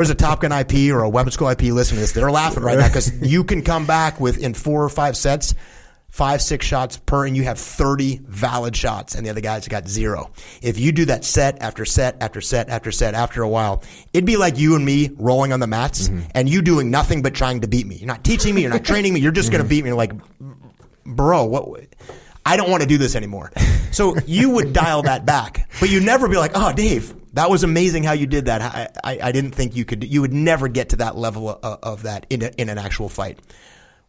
there's a Top Gun IP or a Weapons School IP listening to this, they're laughing right now because you can come back in 4 or 5 sets, 5-6 shots per, and you have 30 valid shots, and the other guy's got 0. If you do that set after set after set after set, after a while, it'd be like you and me rolling on the mats, and you doing nothing but trying to beat me. You're not teaching me, you're not training me, you're just going to beat me. You're like, bro, what? I don't want to do this anymore. So you would dial that back, but you'd never be like, oh, Dave, that was amazing how you did that. I didn't think you could. You would never get to that level of that in an actual fight.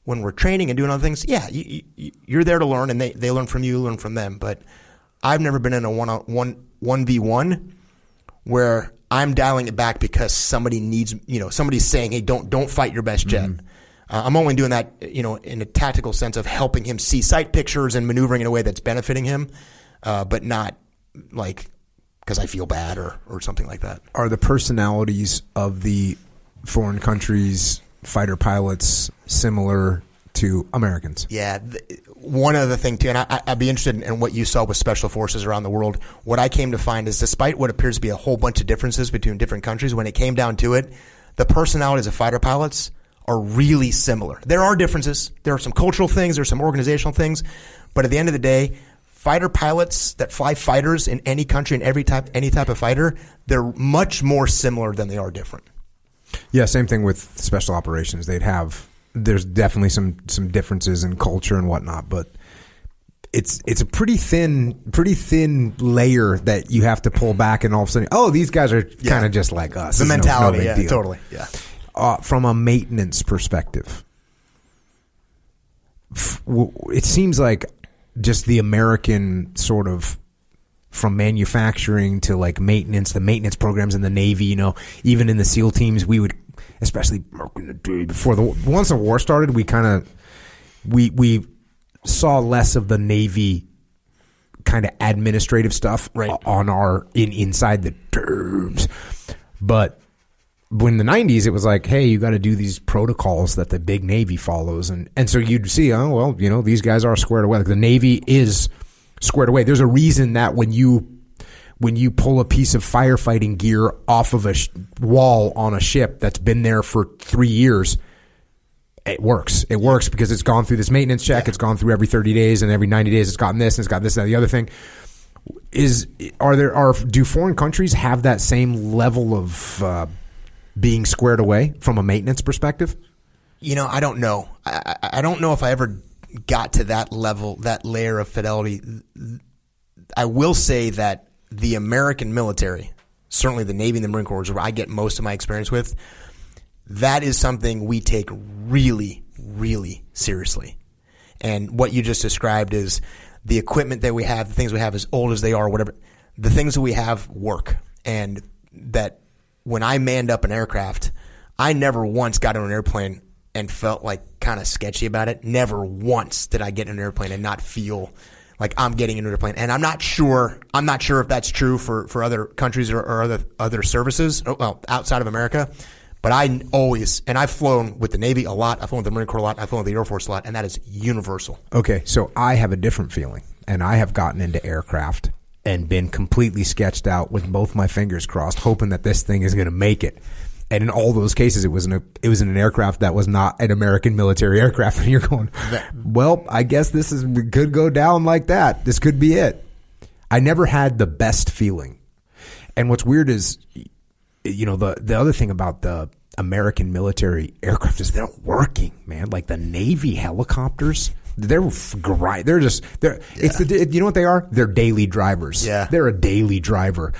When we're training and doing other things, yeah, you're there to learn, and they learn from you, learn from them. But I've never been in a 1v1 where I'm dialing it back because somebody needs, somebody's saying, hey, don't fight your best jet. I'm only doing that, in a tactical sense of helping him see sight pictures and maneuvering in a way that's benefiting him, but not like because I feel bad or something like that. Are the personalities of the foreign countries' fighter pilots similar to Americans? Yeah. One other thing, too, and I'd be interested in what you saw with special forces around the world. What I came to find is despite what appears to be a whole bunch of differences between different countries, when it came down to it, the personalities of fighter pilots are really similar. There are differences. There are some cultural things. There are some organizational things. But at the end of the day, fighter pilots that fly fighters in any country and any type of fighter, they're much more similar than they are different. Yeah, same thing with special operations. There's definitely some differences in culture and whatnot, but it's a pretty thin layer that you have to pull back, and all of a sudden, these guys are kind of just like us. The mentality, no big deal. Totally. Yeah. From a maintenance perspective, it seems like just the American sort of from manufacturing to like maintenance, the maintenance programs in the Navy, even in the SEAL teams, we would, especially before once the war started, we saw less of the Navy kind of administrative stuff on inside the terms. But when the 90s, it was like, hey, you got to do these protocols that the big Navy follows. And so you'd see, these guys are squared away. Like the Navy is squared away. There's a reason that when you pull a piece of firefighting gear off of a wall on a ship that's been there for 3 years, it works. It works because it's gone through this maintenance check. Yeah. It's gone through every 30 days, and every 90 days it's gotten this, and it's got this, and the other thing. Do foreign countries have that same level of being squared away from a maintenance perspective? I don't know. I don't know if I ever got to that level, that layer of fidelity. I will say that the American military, certainly the Navy and the Marine Corps, where I get most of my experience with, that is something we take really, really seriously. And what you just described is the equipment that we have, the things we have, as old as they are, whatever, the things that we have work. And that when I manned up an aircraft, I never once got on an airplane and felt like kind of sketchy about it. Never once did I get in an airplane and not feel like I'm getting in an airplane. And I'm not sure if that's true for other countries or other services, outside of America. But I've flown with the Navy a lot. I've flown with the Marine Corps a lot. I've flown with the Air Force a lot. And that is universal. Okay. So I have a different feeling, and I have gotten into aircraft and been completely sketched out with both my fingers crossed, hoping that this thing is going to make it. And in all those cases, it was in an aircraft that was not an American military aircraft. And you're going, well, I guess could go down like that. This could be it. I never had the best feeling. And what's weird is, the other thing about the American military aircraft is they're working, man. Like the Navy helicopters, they're great. You know what they are? They're daily drivers. Yeah. They're a daily driver.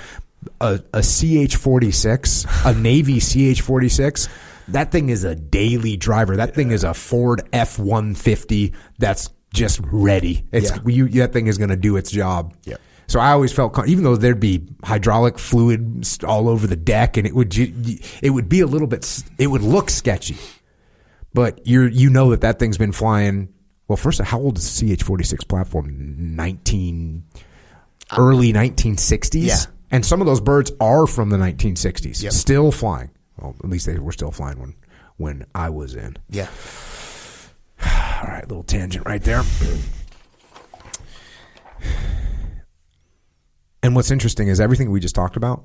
A CH-46, a Navy CH-46, that thing is a daily driver. That thing is a Ford F-150 that's just ready. That thing is going to do its job. Yeah. So I always felt, even though there'd be hydraulic fluid all over the deck, and it would be a little bit, it would look sketchy. But that thing's been flying. Well, first, how old is the CH-46 platform? Early 1960s? Yeah. And some of those birds are from the 1960s, yep. Still flying. Well, at least they were still flying when I was in. Yeah. All right, little tangent right there. And what's interesting is everything we just talked about,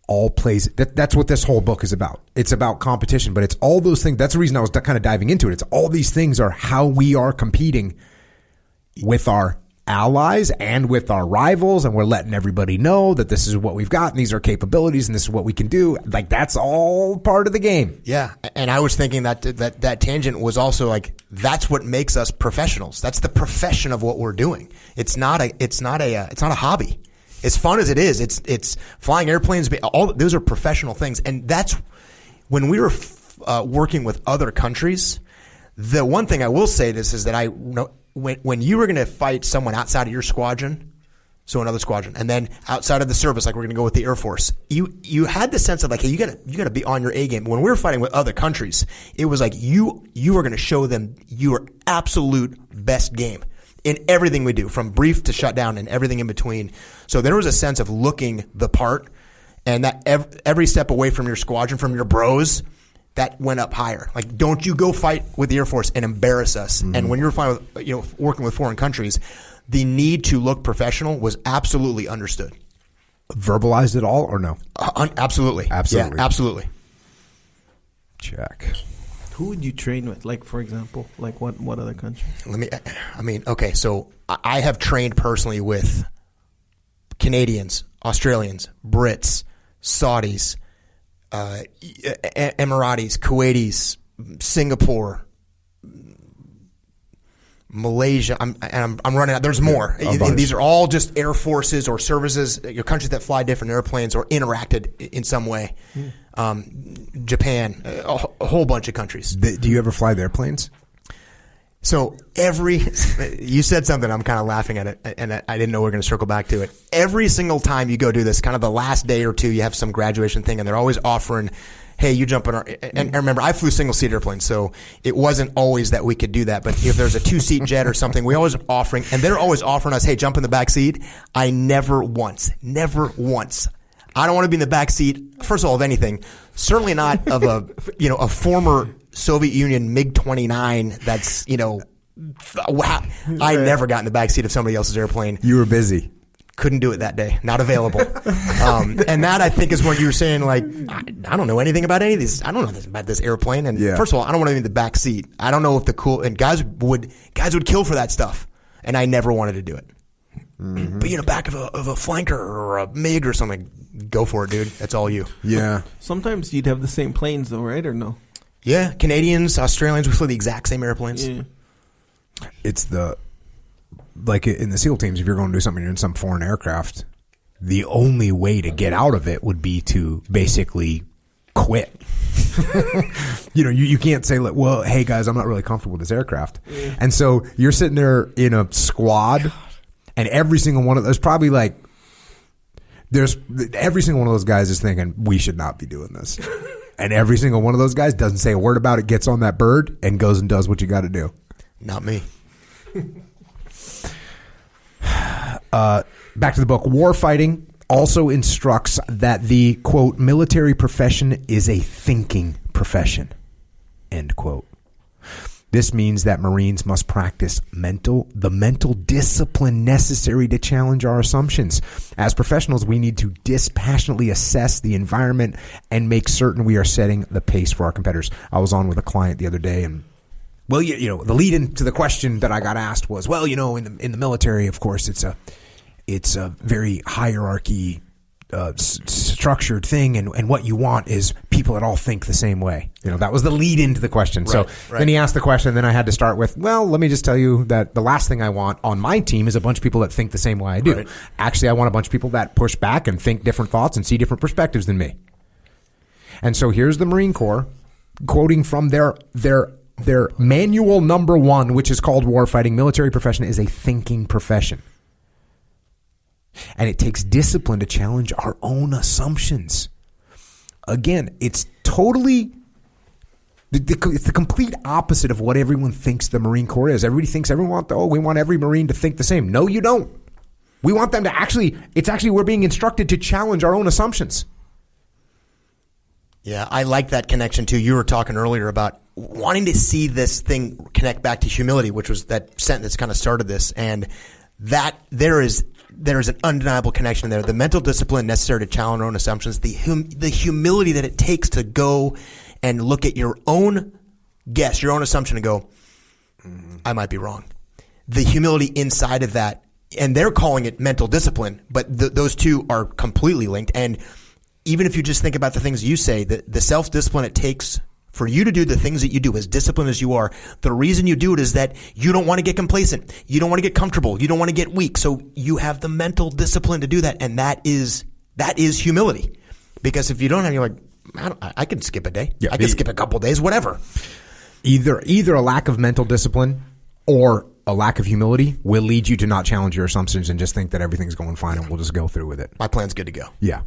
all plays. That's what this whole book is about. It's about competition, but it's all those things. That's the reason I was kind of diving into it. It's all these things are how we are competing with our allies and with our rivals, and we're letting everybody know that this is what we've got and these are capabilities and this is what we can do. Like, that's all part of the game. Yeah, and I was thinking that tangent was also like, that's what makes us professionals. That's the profession of what we're doing. It's not a hobby. As fun as it is, it's flying airplanes. All those are professional things, and that's when we were working with other countries. The one thing I will say is that when you were going to fight someone outside of your squadron, so another squadron, and then outside of the service, like we're going to go with the Air Force, you had the sense of like, hey, you got to be on your A game. When we were fighting with other countries, it was like you were going to show them your absolute best game in everything we do, from brief to shutdown and everything in between. So there was a sense of looking the part, and that every step away from your squadron, from your bros, that went up higher. Like, don't you go fight with the Air Force and embarrass us. Mm-hmm. And when you're fine with, working with foreign countries, the need to look professional was absolutely understood. Verbalized it all or no? Absolutely. Absolutely. Yeah, absolutely. Check. Who would you train with? Like, for example, like what other country? Okay, so I have trained personally with Canadians, Australians, Brits, Saudis, Emiratis, Kuwaitis, Singapore, Malaysia. I'm running out. There's more. These are all just air forces or services, your countries that fly different airplanes or interacted in some way. Japan, a whole bunch of countries. Do you ever fly the airplanes? So you said something, I'm kind of laughing at it, and I didn't know we were going to circle back to it. Every single time you go do this, kind of the last day or two, you have some graduation thing, and they're always offering, hey, you jump in and remember, I flew single-seat airplanes, so it wasn't always that we could do that. But if there's a two-seat jet or something, we always offering, and they're always offering us, hey, jump in the back seat. I never once. I don't want to be in the back seat, first of all, of anything. Certainly not of a former Soviet Union MiG-29 that's, wow. I never got in the back seat of somebody else's airplane. You were busy. Couldn't do it that day. Not available. And that, I think, is what you were saying, like, I don't know anything about any of these. I don't know about this airplane. And first of all, I don't want to be in the back seat. I don't know if and guys would kill for that stuff. And I never wanted to do it. Mm-hmm. But back of a flanker or a MiG or something, go for it, dude. That's all you. Yeah. Sometimes you'd have the same planes though, right? Or no? Yeah. Canadians, Australians, we flew the exact same airplanes. Yeah. It's like in the SEAL teams, if you're going to do something, you're in some foreign aircraft, the only way to get out of it would be to basically quit. You can't say, like, well, hey guys, I'm not really comfortable with this aircraft. Yeah. And so you're sitting there in a squad, and every single one of those, probably like, every single one of those guys is thinking, we should not be doing this. And every single one of those guys doesn't say a word about it, gets on that bird, and goes and does what you got to do. Not me. Back to the book. Warfighting also instructs that the, quote, military profession is a thinking profession, end quote. This means that Marines must practice the mental discipline necessary to challenge our assumptions. As professionals, we need to dispassionately assess the environment and make certain we are setting the pace for our competitors. I was on with a client the other day, and well, the lead into the question that I got asked was, well, in the military, of course, it's a very hierarchy structured thing, and what you want is people that all think the same way. That was the lead into the question. Right, so then he asked the question, and then I had to start with, well, let me just tell you that the last thing I want on my team is a bunch of people that think the same way I do. Right. Actually, I want a bunch of people that push back and think different thoughts and see different perspectives than me. And so here's the Marine Corps quoting from their manual number 1, which is called Warfighting. Military profession is a thinking profession. And it takes discipline to challenge our own assumptions. Again, it's totally, it's the complete opposite of what everyone thinks the Marine Corps is. Everybody thinks we want every Marine to think the same. No, you don't. We want them to we're being instructed to challenge our own assumptions. Yeah, I like that connection too. You were talking earlier about wanting to see this thing connect back to humility, which was that sentence kind of started this, and that there is there's an undeniable connection there. The mental discipline necessary to challenge our own assumptions, the humility that it takes to go and look at your own guess, your own assumption and go, I might be wrong. The humility inside of that, and they're calling it mental discipline, but those two are completely linked. And even if you just think about the things you say, the self-discipline it takes for you to do the things that you do, as disciplined as you are, the reason you do it is that you don't want to get complacent. You don't want to get comfortable. You don't want to get weak. So you have the mental discipline to do that. And that is humility. Because if you don't have, you're like, I can skip a day. Yeah, I can skip a couple of days, whatever. Either a lack of mental discipline or a lack of humility will lead you to not challenge your assumptions and just think that everything's going fine and we'll just go through with it. My plan's good to go. Yeah.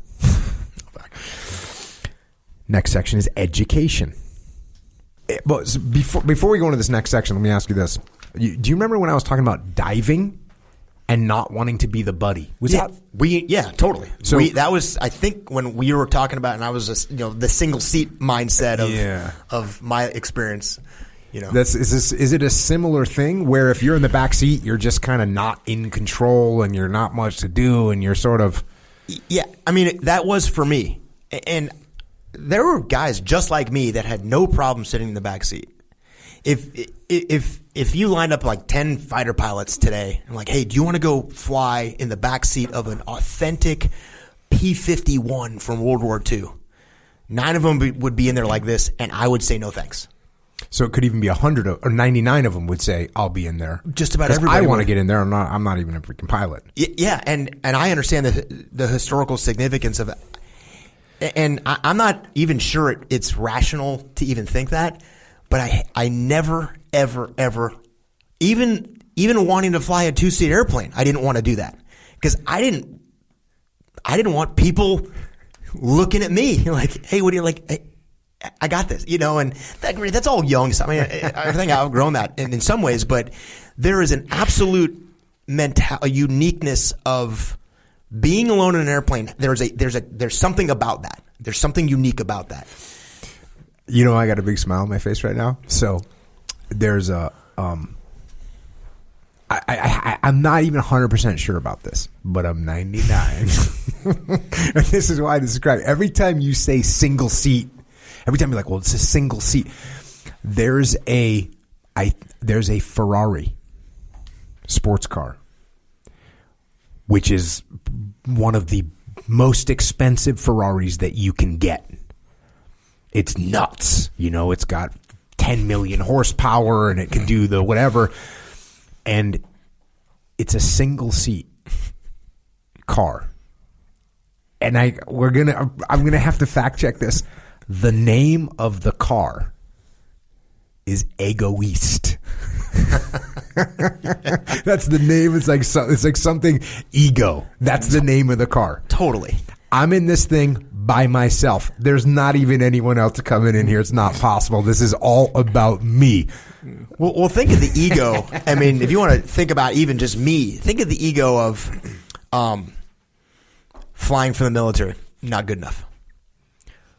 Next section is education. But before we go into this next section, let me ask you this. Do you remember when I was talking about diving and not wanting to be the buddy? Yeah, totally. So that was, I think, when we were talking about, and I was just, the single seat mindset of my experience. Is it a similar thing where if you're in the back seat, you're just kind of not in control and you're not much to do and you're sort of... Yeah, I mean, that was for me. And there were guys just like me that had no problem sitting in the back seat. If you lined up like 10 fighter pilots today and like, hey, do you want to go fly in the back seat of an authentic P-51 from World War II? 9 of them would be in there like this, and I would say no thanks. So it could even be 100 or 99 of them would say, I'll be in there. Just about everybody. I want to get in there. I'm not even a freaking pilot. Yeah, and I understand the historical significance of it. And I'm not even sure it's rational to even think that, but I never, ever, ever, even wanting to fly a 2-seat airplane, I didn't want to do that because I didn't want people looking at me like, hey, what do you like? Hey, I got this, and that's all young stuff. I mean, I think I've outgrown that in some ways, but there is an absolute uniqueness of being alone in an airplane. There's something about that. There's something unique about that. I got a big smile on my face right now. So there's a, I'm not even 100% sure about this, but I'm 99. And this is why I describe every time you say single seat. Every time you're like, well, it's a single seat. There's a Ferrari sports car, which is one of the most expensive Ferraris that you can get. It's nuts. It's got 10 million horsepower and it can do the whatever. And it's a single seat car. And I'm going to have to fact check this. The name of the car is Egoist. That's the name. It's like something ego. That's the name of the car. Totally. I'm in this thing by myself. There's not even anyone else coming in here. It's not possible. This is all about me. Well, think of the ego. I mean, if you want to think about even just me, think of the ego of flying for the military. Not good enough.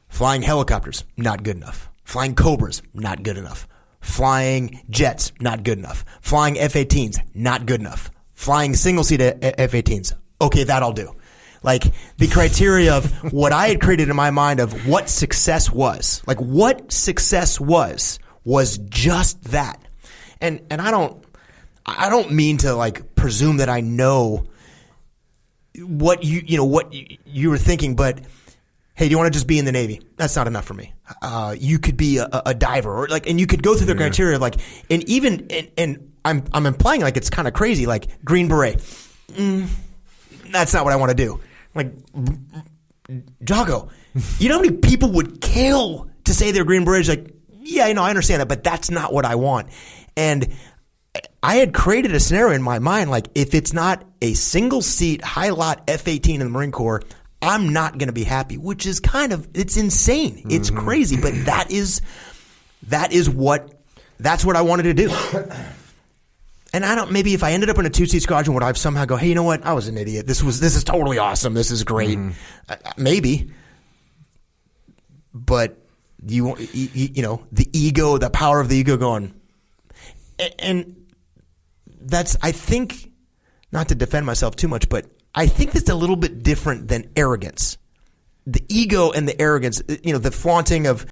Flying helicopters, not good enough. Flying Cobras, not good enough. Flying jets, not good enough. Flying F-18s, not good enough. Flying single-seat F-18s, okay, that I'll do. Like the criteria of what I had created in my mind of what success was. Like what success was just that. And I don't mean to like presume that I know what you were thinking, but hey, do you want to just be in the Navy? That's not enough for me. You could be a diver, or like, and you could go through the criteria of like, and even, and I'm implying like it's kind of crazy, like Green Beret. That's not what I want to do. Like, Jocko, you know how many people would kill to say they're Green Berets? Like, yeah, I understand that, but that's not what I want. And I had created a scenario in my mind, like if it's not a single seat high lot F-18 in the Marine Corps, I'm not going to be happy, which is it's insane. It's crazy, but that's what I wanted to do. And maybe if I ended up in a 2-seat squadron, would I somehow go, hey, you know what? I was an idiot. This is totally awesome. This is great. Maybe. But the ego, the power of the ego going. And I think not to defend myself too much, but I think it's a little bit different than arrogance. The ego and the arrogance, the flaunting of